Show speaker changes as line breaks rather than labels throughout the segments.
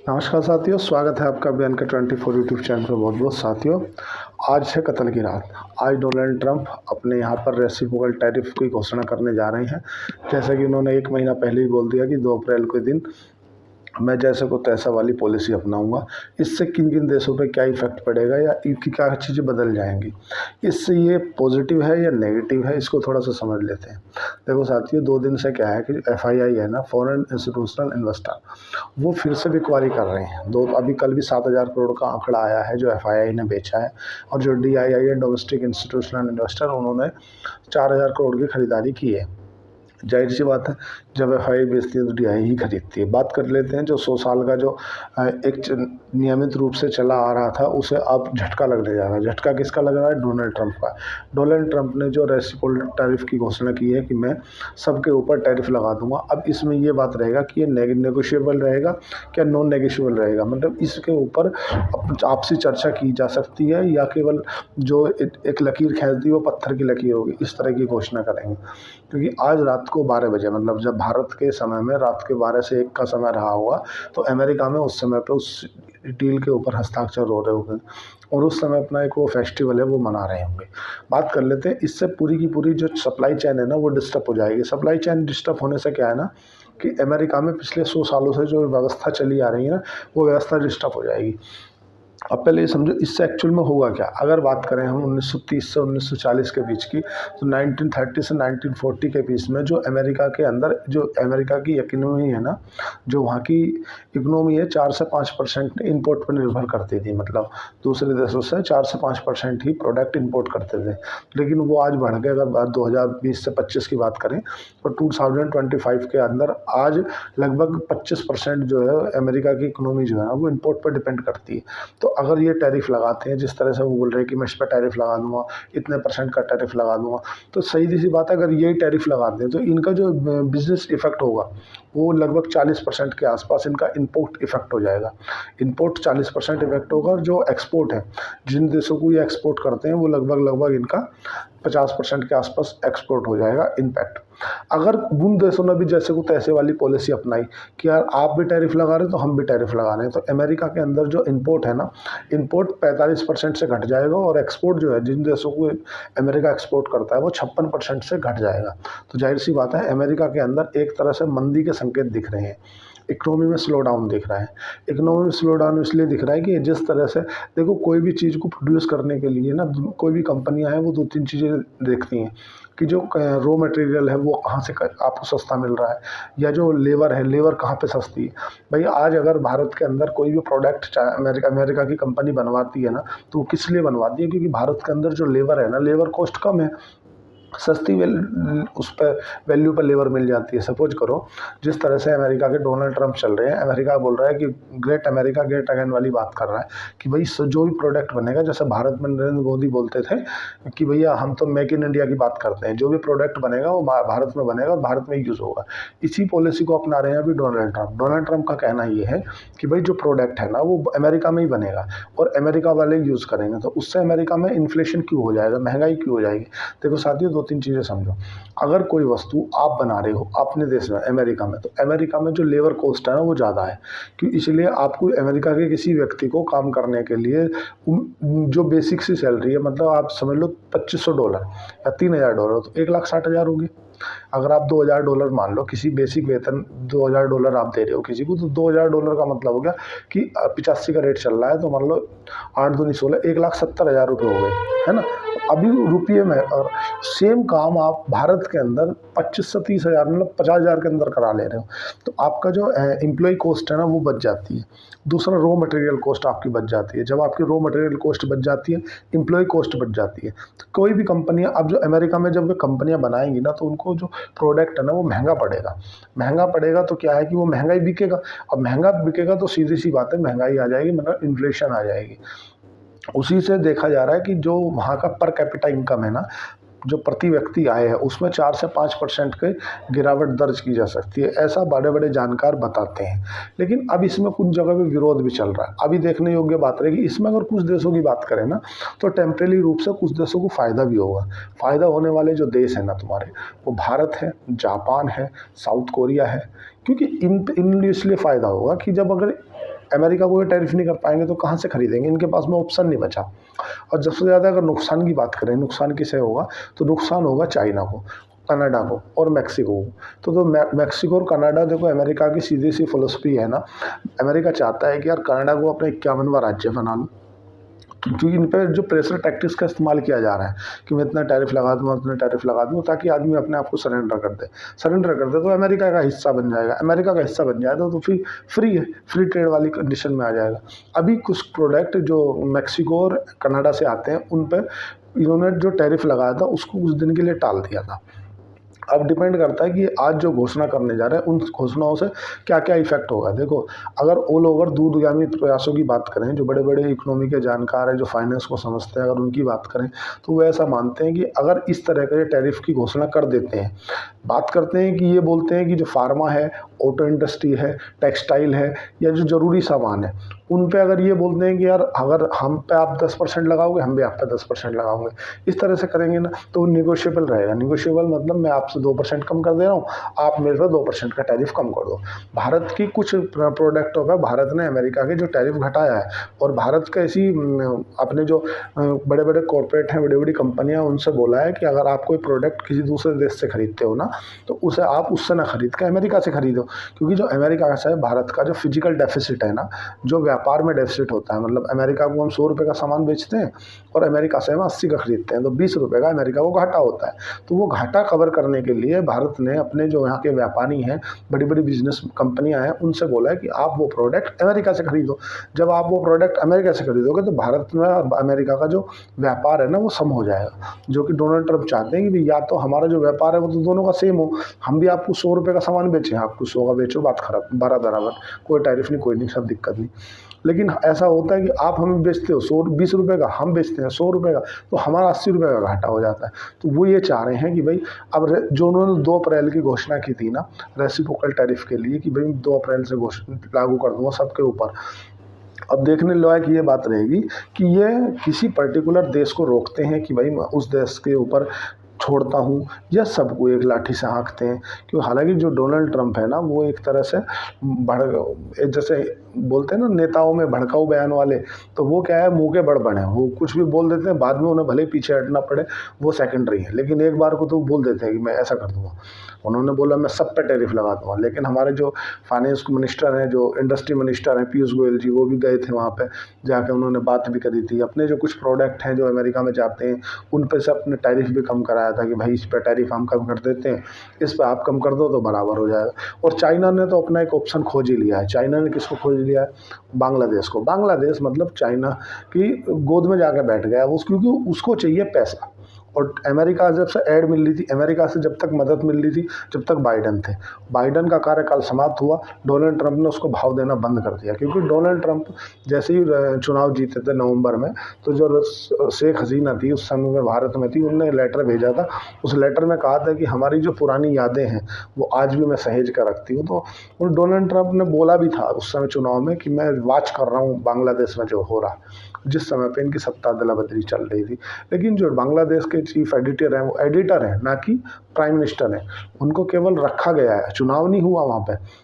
नमस्कार साथियों, स्वागत है आपका बयान के 24 यूट्यूब चैनल पर। बहुत बहुत साथियों, आज है कत्ल की रात। आज डोनाल्ड ट्रंप अपने यहाँ पर रेसिप्रोकल टैरिफ की घोषणा करने जा रहे हैं। जैसा कि उन्होंने 1 महीना पहले ही बोल दिया कि 2 अप्रैल के दिन मैं जैसे को तैसा वाली पॉलिसी अपनाऊंगा। इससे किन किन देशों पे क्या इफेक्ट पड़ेगा या इनकी क्या चीज़ें बदल जाएंगी, इससे ये पॉजिटिव है या नेगेटिव है, इसको थोड़ा सा समझ लेते हैं। देखो साथियों, 2 दिन से क्या है कि FII है ना, फॉरेन इंस्टीट्यूशनल इन्वेस्टर, वो फिर से बिकवाली कर रहे हैं। अभी कल भी 7,000 करोड़ का आंकड़ा आया है जो FII ने बेचा है। और जो DII है, डोमेस्टिक इंस्टीट्यूशनल इन्वेस्टर, उन्होंने 4,000 करोड़ की खरीदारी की है। जाहिर सी बात है, जब FII बेचती है तो DII ही खरीदती है। बात कर लेते हैं जो 100 साल का जो एक नियमित रूप से चला आ रहा था, उसे अब झटका लगने जा रहा है। झटका किसका लग रहा है? डोनाल्ड ट्रंप का। डोनाल्ड ट्रंप ने जो रेसिप्रोकल टैरिफ की घोषणा की है कि मैं सबके ऊपर टैरिफ लगा दूंगा। अब इसमें ये बात रहेगा कि ये नेगोशिएबल रहेगा क्या नॉन नेगोशिएबल रहेगा, मतलब इसके ऊपर आपसी चर्चा की जा सकती है या केवल जो एक लकीर खींच दी वो पत्थर की लकीर होगी, इस तरह की घोषणा करेंगे। क्योंकि आज रात को 12 बजे, मतलब जब भारत के समय में रात के 12 से 1 का समय रहा होगा, तो अमेरिका में उस समय पे उस डील के ऊपर हस्ताक्षर हो रहे होंगे और उस समय अपना एक वो फेस्टिवल है वो मना रहे होंगे। बात कर लेते हैं, इससे पूरी की पूरी जो सप्लाई चेन है ना वो डिस्टर्ब हो जाएगी। सप्लाई चेन डिस्टर्ब होने से क्या है ना कि अमेरिका में पिछले 100 सालों से जो व्यवस्था चली आ रही है ना, वो व्यवस्था डिस्टर्ब हो जाएगी। अब पहले ये समझो इससे एक्चुअल में होगा क्या। अगर बात करें हम 1930 से 1940 के बीच की, तो 1930 से 1940 के बीच में जो अमेरिका के अंदर जो अमेरिका की इकोनॉमी है ना, जो वहाँ की इकोनॉमी है, 4 से 5% इंपोर्ट पर निर्भर करती थी। मतलब दूसरे देशों से 4 से 5% ही प्रोडक्ट इंपोर्ट करते थे। लेकिन वो आज बढ़ गए, अगर बात 2020 से 25 की बात करें तो 2025 के अंदर आज लगभग 25% जो है अमेरिका की इकोनॉमी जो है ना वो इंपोर्ट पर डिपेंड करती है। तो अगर ये टैरिफ लगाते हैं, जिस तरह से वो बोल रहे हैं कि मैं इस पर टैरिफ लगा दूंगा, इतने % का टैरिफ लगा दूंगा, तो सही सी बात है, अगर यही टैरिफ लगाते हैं तो इनका जो बिजनेस इफेक्ट होगा वो लगभग 40% के आसपास इनका इंपोर्ट इफेक्ट हो जाएगा। इंपोर्ट 40% इफेक्ट होगा और जो एक्सपोर्ट है, जिन देशों को ये एक्सपोर्ट करते हैं, वो लगभग इनका 50% के आसपास एक्सपोर्ट हो जाएगा इम्पैक्ट। अगर उन देशों ने भी जैसे को तैसे वाली पॉलिसी अपनाई कि यार आप भी टैरिफ लगा रहे हो तो हम भी टैरिफ लगा रहे हैं, तो अमेरिका के अंदर जो इंपोर्ट है ना, इंपोर्ट 45% से घट जाएगा और एक्सपोर्ट जो है, जिन देशों को अमेरिका एक्सपोर्ट करता है, वो 56% से घट जाएगा। तो जाहिर सी बात है, अमेरिका के अंदर एक तरह से मंदी के संकेत दिख रहे हैं। इकोनॉमी में स्लो डाउन दिख रहा है। इकोनॉमी में स्लो डाउन इसलिए दिख रहा है कि जिस तरह से देखो, कोई भी चीज़ को प्रोड्यूस करने के लिए ना, कोई भी कंपनियां हैं वो 2-3 चीज़ें देखती हैं कि जो रॉ मटेरियल है वो कहाँ से आपको सस्ता मिल रहा है, या जो लेबर है, लेबर कहाँ पे सस्ती है। भाई आज अगर भारत के अंदर कोई भी प्रोडक्ट अमेरिका की कंपनी बनवाती है ना, तो वो किस लिए बनवाती है? क्योंकि भारत के अंदर जो लेबर है ना, लेबर कॉस्ट कम है, सस्ती उस पर वैल्यू पर लेबर मिल जाती है। सपोज करो जिस तरह से अमेरिका के डोनाल्ड ट्रंप चल रहे हैं, अमेरिका बोल रहा है कि ग्रेट अमेरिका ग्रेट अगेन वाली बात कर रहा है कि भाई जो भी प्रोडक्ट बनेगा, जैसे भारत में नरेंद्र मोदी बोलते थे कि भैया हम तो मेक इन इंडिया की बात करते हैं, जो भी प्रोडक्ट बनेगा वो भारत में बनेगा और भारत में ही यूज़ होगा। इसी पॉलिसी को अपना रहे हैं अभी डोनाल्ड ट्रंप। डोनाल्ड ट्रंप का कहना ये है कि भाई जो प्रोडक्ट है ना वो अमेरिका में ही बनेगा और अमेरिका वाले यूज़ करेंगे, तो उससे अमेरिका में इन्फ्लेशन क्यों हो जाएगा, महंगाई क्यों हो जाएगी। देखो साथियों, 2-3 चीज़ें समझो। अगर कोई वस्तु आप बना रहे हो अपने देश में, अमेरिका में, तो अमेरिका में जो लेबर कॉस्ट है ना वो ज़्यादा है, क्यों? इसलिए आपको अमेरिका के किसी व्यक्ति को काम करने के लिए जो बेसिक सी सैलरी है, मतलब आप समझ लो $2,500 या $3,000, तो $1,60,000 होगी। अगर आप $2,000 मान लो, किसी बेसिक वेतन $2,000 आप दे रहे हो किसी को, तो $2,000 का मतलब हो गया कि 85 का रेट चल रहा है, तो मान लो 8 दूनी 16, $1,70,000 हो गए, है ना। अभी रुपये में, और सेम काम आप भारत के अंदर 25 से 30,000, मतलब 50,000 के अंदर करा ले रहे हो, तो आपका जो एम्प्लॉय कॉस्ट है ना वो बच जाती है। दूसरा, रॉ मटेरियल कॉस्ट आपकी बच जाती है। जब आपकी रॉ मटेरियल कॉस्ट बच जाती है, एम्प्लॉय कॉस्ट बच जाती है। तो कोई भी कंपनियां, अब जो अमेरिका में जब वे कंपनियां बनाएंगी ना, तो उनको जो प्रोडक्ट है ना वो महंगा पड़ेगा। महंगा पड़ेगा तो क्या है कि वो महंगा ही बिकेगा। अब महंगा बिकेगा तो सीधी सी बात है, महंगाई आ जाएगी, मतलब इन्फ्लेशन आ जाएगी। उसी से देखा जा रहा है कि जो वहाँ का पर कैपिटा इनकम है ना, जो प्रति व्यक्ति आय है, उसमें 4 से 5% की गिरावट दर्ज की जा सकती है, ऐसा बड़े बड़े जानकार बताते हैं। लेकिन अब इसमें कुछ जगह पे विरोध भी चल रहा है। अभी देखने योग्य बात रहेगी इसमें, अगर कुछ देशों की बात करें ना, तो टेम्परेरी रूप से कुछ देशों को फ़ायदा भी होगा। फ़ायदा होने वाले जो देश हैं ना तुम्हारे, वो भारत है, जापान है, साउथ कोरिया है। क्योंकि इन इसलिए फ़ायदा होगा कि जब अगर अमेरिका को ये टैरिफ नहीं कर पाएंगे तो कहाँ से खरीदेंगे, इनके पास में ऑप्शन नहीं बचा। और सबसे ज़्यादा अगर नुकसान की बात करें, नुकसान किसे होगा, तो नुकसान होगा चाइना को, कनाडा को और मैक्सिको को। तो मैक्सिको और कनाडा, देखो अमेरिका की सीधी सी फिलोसफी है ना, अमेरिका चाहता है कि यार कनाडा को अपना 51वां राज्य बना लो, क्योंकि इन पे जो प्रेशर टैक्टिक्स का इस्तेमाल किया जा रहा है कि मैं इतना टैरिफ लगा दूँ, इतना टैरिफ लगा दूँ, ताकि आदमी अपने आप को सरेंडर कर दे तो अमेरिका का हिस्सा बन जाएगा। अमेरिका का हिस्सा बन जाएगा तो फिर फ्री है, फ्री ट्रेड वाली कंडीशन में आ जाएगा। अभी कुछ प्रोडक्ट जो मैक्सिको और कनाडा से आते हैं उन पर इन्होंने जो टैरिफ लगाया था उसको कुछ दिन के लिए टाल दिया था। अब डिपेंड करता है कि आज जो घोषणा करने जा रहे हैं उन घोषणाओं से क्या क्या इफेक्ट होगा। देखो, अगर ऑल ओवर दूरगामी प्रयासों की बात करें, जो बड़े बड़े इकोनॉमी के जानकार हैं, जो फाइनेंस को समझते हैं, अगर उनकी बात करें तो वो ऐसा मानते हैं कि अगर इस तरह के टैरिफ की घोषणा कर देते हैं, बात करते हैं कि ये बोलते हैं कि जो फार्मा है, ऑटो इंडस्ट्री है, टेक्सटाइल है, या जो ज़रूरी सामान है, उन पे अगर ये बोलते हैं कि यार अगर हम पे आप 10% लगाओगे, हम भी आप पे 10% लगाओगे, इस तरह से करेंगे ना तो वो निगोशिएबल रहेगा। निगोशिएबल मतलब मैं आपसे 2% कम कर दे रहा हूँ, आप मेरे पे 2% का टैरिफ कम कर दो। भारत की कुछ प्रोडक्टों पर भारत ने अमेरिका के जो टैरिफ घटाया है, और भारत का ऐसी अपने जो बड़े बड़े कॉरपोरेट हैं, बड़ी बड़ी कंपनियां, उनसे बोला है कि अगर आप कोई प्रोडक्ट किसी दूसरे देश से खरीदते हो ना, तो उसे आप उससे ना खरीद के अमेरिका से खरीदो। क्योंकि जो अमेरिका का है, भारत का जो फिजिकल डेफिसिट है ना, जो व्यापार में डेफिसिट होता है, मतलब अमेरिका को हम 100 रुपये का सामान बेचते हैं और अमेरिका से हम 80 का खरीदते हैं, तो 20 रुपये का अमेरिका को घाटा होता है। तो वो घाटा कवर करने के लिए भारत ने अपने जो यहाँ के व्यापारी हैं, बड़ी बड़ी बिजनेस कंपनियां हैं, उनसे बोला है कि आप वो प्रोडक्ट अमेरिका से खरीदो। जब आप वो प्रोडक्ट अमेरिका से खरीदोगे तो भारत में अमेरिका का जो व्यापार है ना वो सम हो जाएगा, जो कि डोनाल्ड ट्रंप चाहते हैं कि या तो हमारा जो व्यापार है वो तो दोनों का सेम हो, हम भी आपको 100 रुपये का सामान बेचें, आपको 100 का बेचो, बात खराब, बराबर, कोई टैरिफ नहीं, कोई नहीं, सब दिक्कत नहीं। लेकिन ऐसा होता है कि आप हमें बेचते हो 120 रुपये का, हम बेचते हैं 100 रुपये का, तो हमारा 80 रुपये का घाटा हो जाता है। तो वो ये चाह रहे हैं कि भाई अब जो उन्होंने 2 अप्रैल की घोषणा की थी ना रेसिप्रोकल टैरिफ के लिए, कि भाई 2 अप्रैल से लागू कर दूंगा सबके ऊपर, अब देखने लायक ये बात रहेगी कि ये किसी पर्टिकुलर देश को रोकते हैं कि भाई मैं उस देश के ऊपर छोड़ता हूँ, या सबको एक लाठी से हाँकते हैं। क्यों, हालांकि जो डोनाल्ड ट्रंप है ना वो एक तरह से जैसे बोलते हैं ना नेताओं में भड़काऊ बयान वाले, तो वो क्या है, मुंह के बड़ बड़े हैं, वो कुछ भी बोल देते हैं, बाद में उन्हें भले पीछे हटना पड़े वो सेकेंडरी है, लेकिन एक बार को तो बोल देते हैं कि मैं ऐसा कर दूंगा। उन्होंने बोला मैं सब पे टैरिफ लगा दूंगा, लेकिन हमारे जो फाइनेंस मिनिस्टर हैं, जो इंडस्ट्री मिनिस्टर हैं, पीयूष गोयल जी, वो भी गए थे वहाँ पे, जाके उन्होंने बात भी करी थी। अपने जो कुछ प्रोडक्ट हैं जो अमेरिका में जाते हैं उन पे से अपने टैरिफ भी कम कराया था कि भाई इस पे टैरिफ हम कम कर देते हैं, इस पे आप कम कर दो तो बराबर हो जाएगा। और चाइना ने तो अपना एक ऑप्शन खोज ही लिया है। चाइना ने किसको खोज लिया है? बांग्लादेश को। बांग्लादेश मतलब चाइना की गोद में जाकर बैठ गया वो, क्योंकि उसको चाहिए पैसा। और अमेरिका जब से ऐड मिल रही थी, अमेरिका से जब तक मदद मिल रही थी जब तक बाइडन थे, बाइडन का कार्यकाल समाप्त हुआ, डोनाल्ड ट्रंप ने उसको भाव देना बंद कर दिया। क्योंकि डोनाल्ड ट्रंप जैसे ही चुनाव जीते थे नवंबर में, तो जो शेख हसीना थी उस समय में भारत में थी, उन्होंने लेटर भेजा था। उस लेटर में कहा था कि हमारी जो पुरानी यादें हैं वो आज भी मैं सहेज कर रखती हूँ। तो डोनाल्ड ट्रंप ने बोला भी था उस समय चुनाव में कि मैं वॉच कर रहा हूँ बांग्लादेश में जो हो रहा, जिस समय पे इनकी सत्ता अदला बदली चल रही थी। लेकिन जो बांग्लादेश के चीफ एडिटर हैं वो एडिटर हैं, ना कि प्राइम मिनिस्टर हैं। उनको केवल रखा गया है, चुनाव नहीं हुआ वहाँ पे,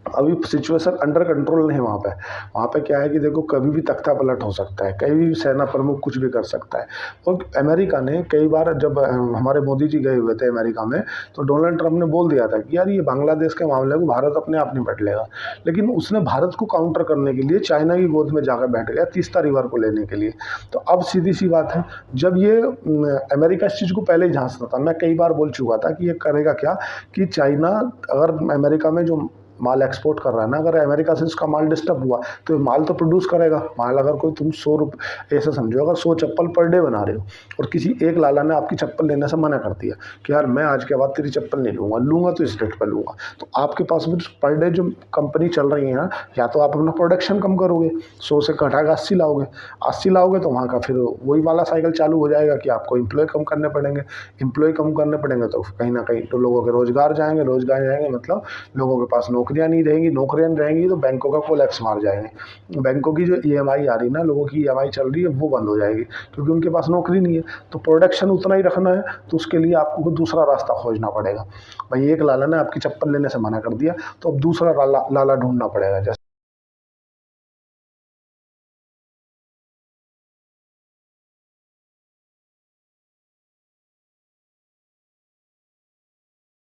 अभी सिचुएशन अंडर कंट्रोल नहीं। वहाँ पे क्या है कि देखो कभी भी तख्ता पलट हो सकता है, कभी भी सेना प्रमुख कुछ भी कर सकता है। और अमेरिका ने कई बार, जब हमारे मोदी जी गए हुए थे अमेरिका में, तो डोनाल्ड ट्रंप ने बोल दिया था कि यार ये बांग्लादेश के मामले को भारत अपने आप निपट लेगा। लेकिन उसने भारत को काउंटर करने के लिए चाइना की गोद में जाकर बैठ गया तीस्ता रिवर को लेने के लिए। तो अब सीधी सी बात है, जब ये अमेरिका इस चीज़ को पहले ही झांसता था, मैं कई बार बोल चुका था कि ये करेगा क्या, कि चाइना अगर अमेरिका में जो माल एक्सपोर्ट कर रहा है ना, अगर अमेरिका से उसका माल डिस्टर्ब हुआ तो माल तो प्रोड्यूस करेगा। माल अगर कोई तुम 100 रुपये, ऐसे समझो अगर 100 चप्पल पर डे बना रहे हो और किसी एक लाला ने आपकी चप्पल लेने से मना कर दिया कि यार मैं आज के बाद तेरी चप्पल नहीं लूँगा तो इस रेट पर लूँगा, तो आपके पास में पर डे जो कंपनी चल रही है ना, या तो आप अपना प्रोडक्शन कम करोगे, 100 से घटा के 80 लाओगे, 80 लाओगे तो वहाँ का फिर वही वाला साइकिल चालू हो जाएगा कि आपको एम्प्लॉय कम करने पड़ेंगे। एम्प्लॉय कम करने पड़ेंगे तो कहीं ना कहीं तो लोगों के रोजगार जाएंगे मतलब लोगों के पास नौकरियां नहीं रहेंगी, नौकरियां नहीं रहेंगी तो बैंकों का कोलैप्स मार जाएंगे। बैंकों की जो ईएमआई आ रही ना, लोगों की ईएमआई चल रही है, वो बंद हो जाएगी क्योंकि उनके पास नौकरी नहीं है। तो प्रोडक्शन उतना ही रखना है तो उसके लिए आपको दूसरा रास्ता खोजना पड़ेगा। भाई एक लाला ने आपकी चप्पल लेने से मना कर दिया तो अब दूसरा लाला ढूंढना पड़ेगा। जैसे